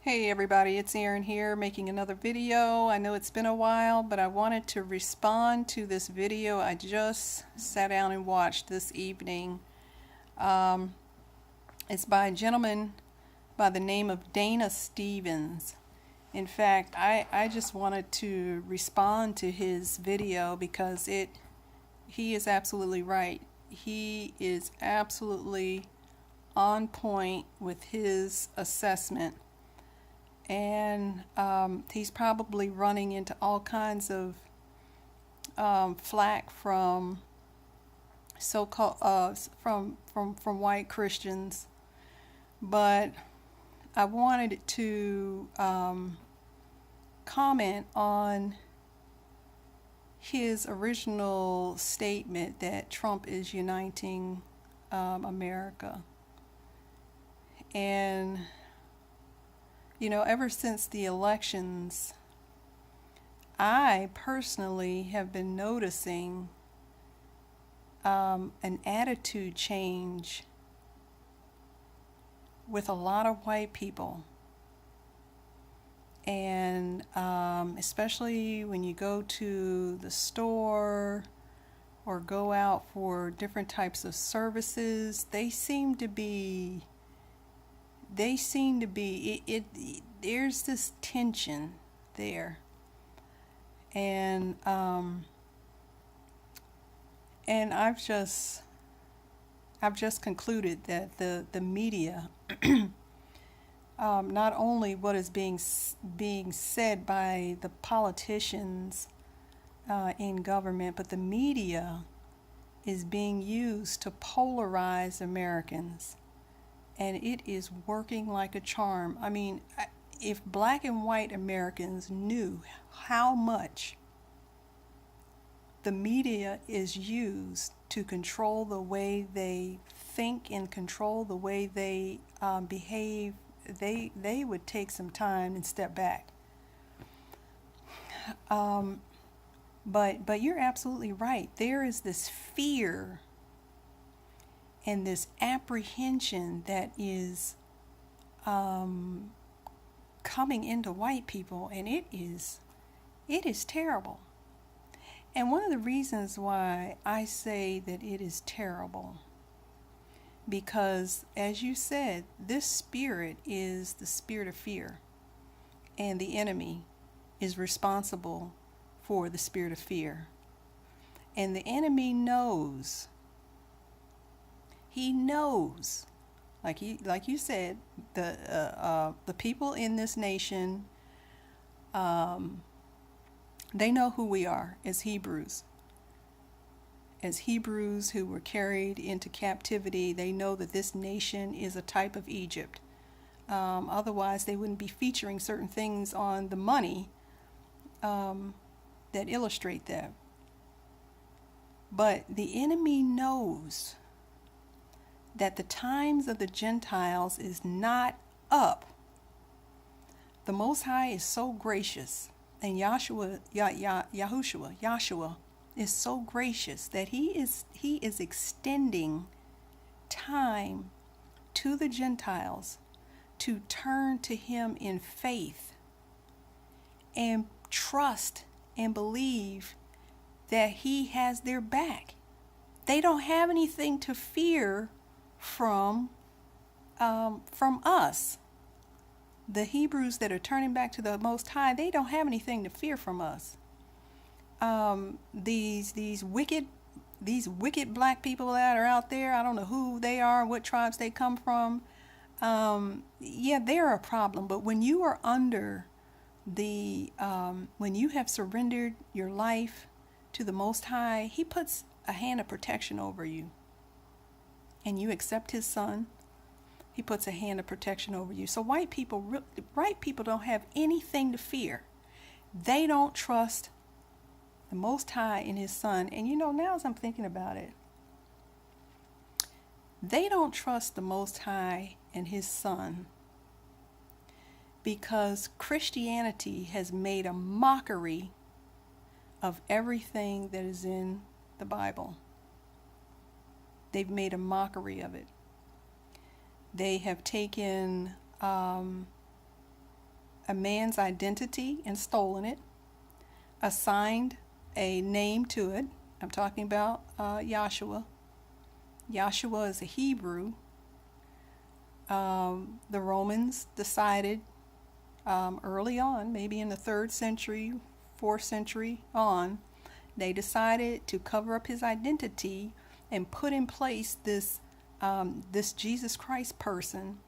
Hey everybody, it's Erin here making another video. I know it's been a while, but I wanted to respond to this video I just sat down and watched this evening. Um, it's by a gentleman by the name of Dana Stevens. In fact, I just wanted to respond to his video because he is absolutely right. He is absolutely on point with his assessment. And he's probably running into all kinds of flack from so-called from white Christians, but I wanted to comment on his original statement that Trump is uniting America. And you know, ever since the elections, I personally have been noticing an attitude change with a lot of white people. And especially when you go to the store or go out for different types of services, there's this tension there, and I've just concluded that the media, not only what is being said by the politicians in government, but the media is being used to polarize Americans. And it is working like a charm. I mean, if black and white Americans knew how much the media is used to control the way they think and control the way they behave, they would take some time and step back. But you're absolutely right. There is this fear and this apprehension that is coming into white people, and it is terrible. And one of the reasons why I say that it is terrible, because as you said, this spirit is the spirit of fear, and the enemy is responsible for the spirit of fear. And the enemy knows. He knows, like you said, the people in this nation, they know who we are as Hebrews. As Hebrews who were carried into captivity, they know that this nation is a type of Egypt. Otherwise, they wouldn't be featuring certain things on the money that illustrate that. But the enemy knows that the times of the Gentiles is not up. The Most High is so gracious, and Yahshua is so gracious that he is extending time to the Gentiles to turn to him in faith and trust and believe that he has their back. They don't have anything to fear from us. The Hebrews that are turning back to the Most High, they don't have anything to fear from us. These wicked black people that are out there, I don't know who they are, what tribes they come from. Yeah, they're a problem. But when you are under when you have surrendered your life to the Most High, he puts a hand of protection over you. And you accept his son, he puts a hand of protection over you. So white people don't have anything to fear. They don't trust the Most High in his son. And you know, now as I'm thinking about it, they don't trust the Most High and his son because Christianity has made a mockery of everything that is in the Bible. They've made a mockery of it. They have taken a man's identity and stolen it, assigned a name to it. I'm talking about Yahshua. Yahshua is a Hebrew. The Romans decided early on, maybe in the 3rd century, 4th century on, they decided to cover up his identity and put in place this Jesus Christ person.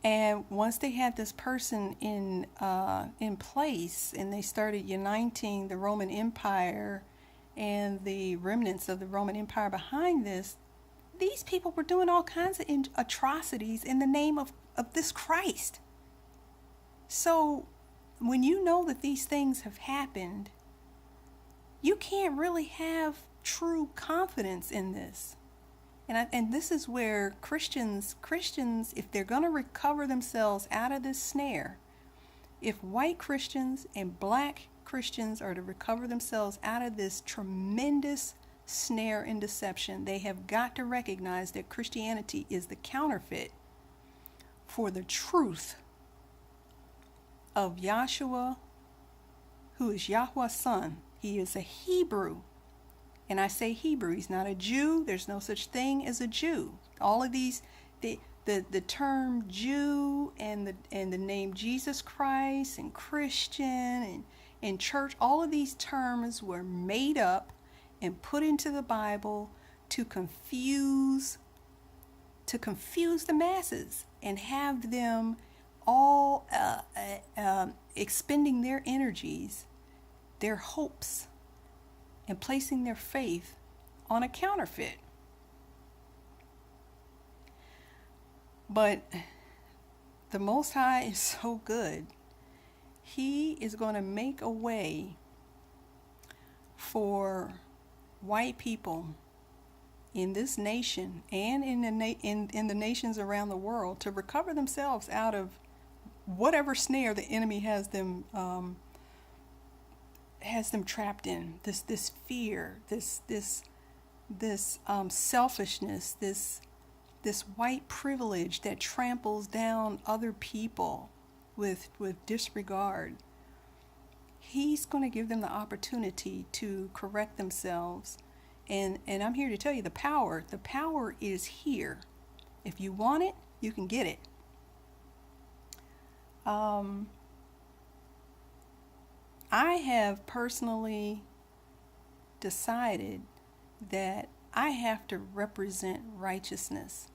And once they had this person in place, and they started uniting the Roman Empire and the remnants of the Roman Empire behind this, these people were doing all kinds of atrocities in the name of this Christ. So when you know that these things have happened, you can't really have true confidence in this. And this is where Christians, if they're going to recover themselves out of this snare, if white Christians and black Christians are to recover themselves out of this tremendous snare and deception, they have got to recognize that Christianity is the counterfeit for the truth of Yahshua, who is Yahweh's son. He is a Hebrew. And I say Hebrew, he's not a Jew. There's no such thing as a Jew. All of these, the term Jew and the name Jesus Christ and Christian and church, all of these terms were made up and put into the Bible to confuse the masses and have them all expending their energies, their hopes, and placing their faith on a counterfeit. But the Most High is so good. He is going to make a way for white people in this nation and in the nations around the world to recover themselves out of whatever snare the enemy has them trapped in. This fear, this selfishness, this white privilege that tramples down other people with disregard. He's going to give them the opportunity to correct themselves. And I'm here to tell you the power is here. If you want it, you can get it. I have personally decided that I have to represent righteousness.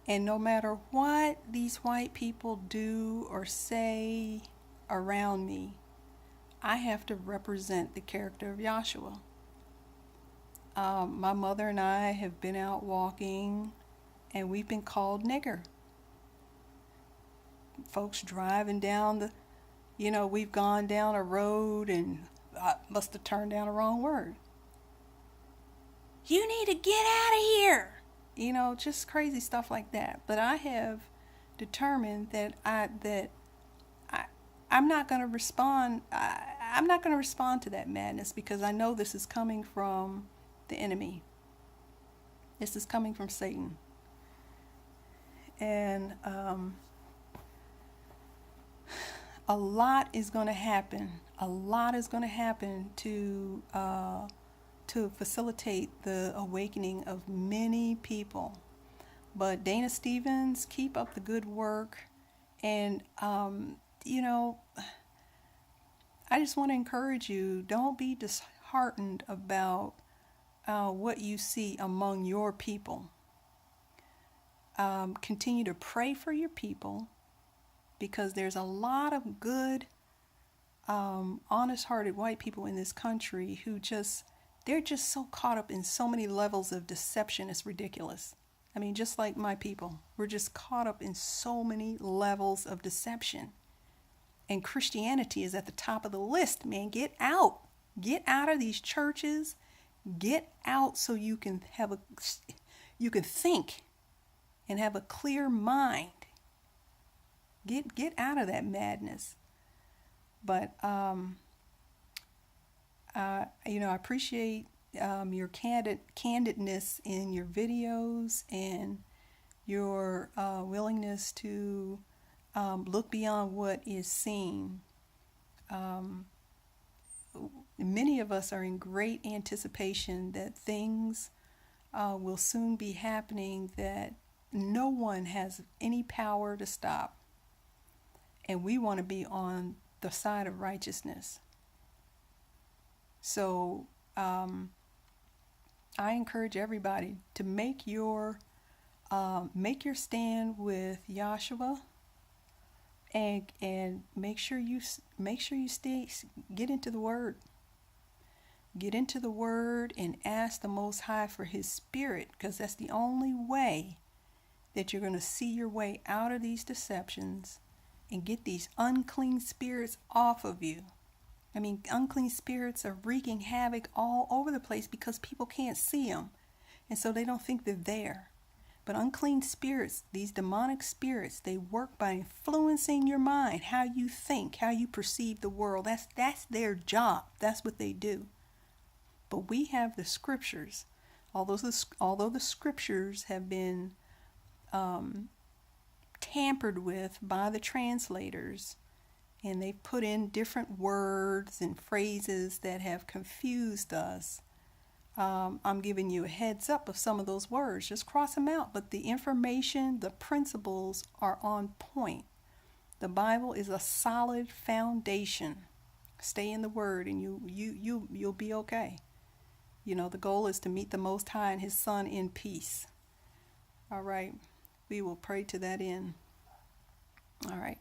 And no matter what these white people do or say around me, I have to represent the character of Yahshua. My mother and I have been out walking, and we've been called nigger. Folks driving down we've gone down a road and I must have turned down a wrong word. You need to get out of here. Just crazy stuff like that. But I have determined that I'm not going to respond. I'm not going to respond to that madness, because I know this is coming from the enemy. This is coming from Satan. And a lot is going to happen. A lot is going to happen to facilitate the awakening of many people. But Dana Stevens, keep up the good work. And, I just want to encourage you, don't be disheartened about what you see among your people. Continue to pray for your people, because there's a lot of good, honest-hearted white people in this country who they're just so caught up in so many levels of deception, it's ridiculous. I mean, just like my people, we're just caught up in so many levels of deception. And Christianity is at the top of the list, man. Get out. Get out of these churches. Get out so you can think and have a clear mind. Get out of that madness. But I appreciate your candidness in your videos and your willingness to look beyond what is seen. Many of us are in great anticipation that things will soon be happening that no one has any power to stop. And we want to be on the side of righteousness. So I encourage everybody to make your stand with Yahshua, and make sure you get into the Word. Get into the Word and ask the Most High for His Spirit, because that's the only way that you're going to see your way out of these deceptions and get these unclean spirits off of you. I mean, unclean spirits are wreaking havoc all over the place because people can't see them, and so they don't think they're there. But unclean spirits, these demonic spirits, they work by influencing your mind, how you think, how you perceive the world. That's their job. That's what they do. But we have the scriptures. Although the scriptures have been tampered with by the translators, and they've put in different words and phrases that have confused us, I'm giving you a heads up of some of those words. Just cross them out. But the information, the principles are on point. The Bible is a solid foundation. Stay in the Word, and you'll be okay. You know, the goal is to meet the Most High and His Son in peace. All right. We will pray to that end. All right.